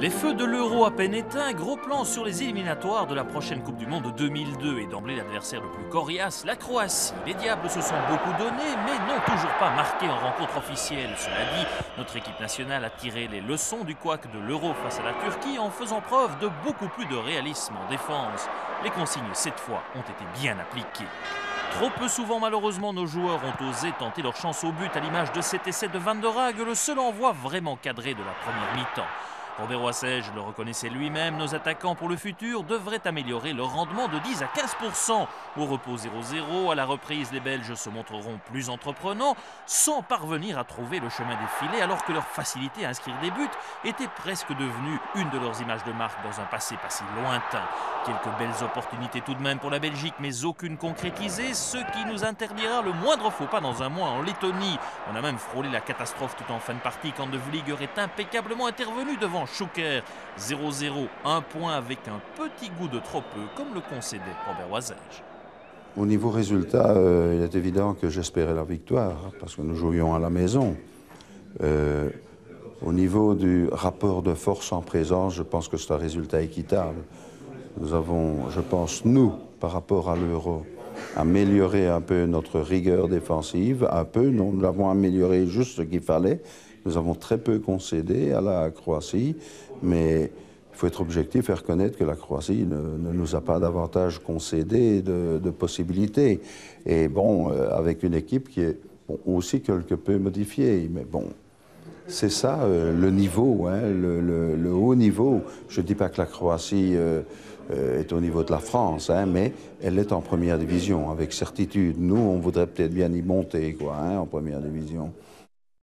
Les feux de l'Euro à peine éteints, gros plan sur les éliminatoires de la prochaine Coupe du Monde 2002 et d'emblée l'adversaire le plus coriace, la Croatie. Les Diables se sont beaucoup donnés mais n'ont toujours pas marqué en rencontre officielle. Cela dit, notre équipe nationale a tiré les leçons du couac de l'Euro face à la Turquie en faisant preuve de beaucoup plus de réalisme en défense. Les consignes cette fois ont été bien appliquées. Trop peu souvent, malheureusement, nos joueurs ont osé tenter leur chance au but à l'image de cet essai de Van der Haag, le seul envoi vraiment cadré de la première mi-temps. Robert Oissège le reconnaissait lui-même, nos attaquants pour le futur devraient améliorer leur rendement de 10 à 15%. Au repos 0-0, à la reprise, les Belges se montreront plus entreprenants sans parvenir à trouver le chemin des filets alors que leur facilité à inscrire des buts était presque devenue une de leurs images de marque dans un passé pas si lointain. Quelques belles opportunités tout de même pour la Belgique, mais aucune concrétisée, ce qui nous interdira le moindre faux pas dans un mois en Lettonie. On a même frôlé la catastrophe tout en fin de partie quand De Vlieger est impeccablement intervenu devant Schuker. 0-0, un point avec un petit goût de trop peu, comme le concédait Robert Oissège. Au niveau résultat, il est évident que j'espérais la victoire, parce que nous jouions à la maison. Au niveau du rapport de force en présence, je pense que c'est un résultat équitable. Nous avons, je pense, nous, par rapport à l'Euro, amélioré un peu notre rigueur défensive, un peu, nous l'avons amélioré juste ce qu'il fallait. Nous avons très peu concédé à la Croatie, mais il faut être objectif et reconnaître que la Croatie ne nous a pas davantage concédé de possibilités. Et bon, avec une équipe qui est aussi quelque peu modifiée, mais bon, c'est ça le niveau, hein, le haut niveau. Je ne dis pas que la Croatie est au niveau de la France, hein, mais elle est en première division, avec certitude. Nous, on voudrait peut-être bien y monter, quoi, hein, en première division.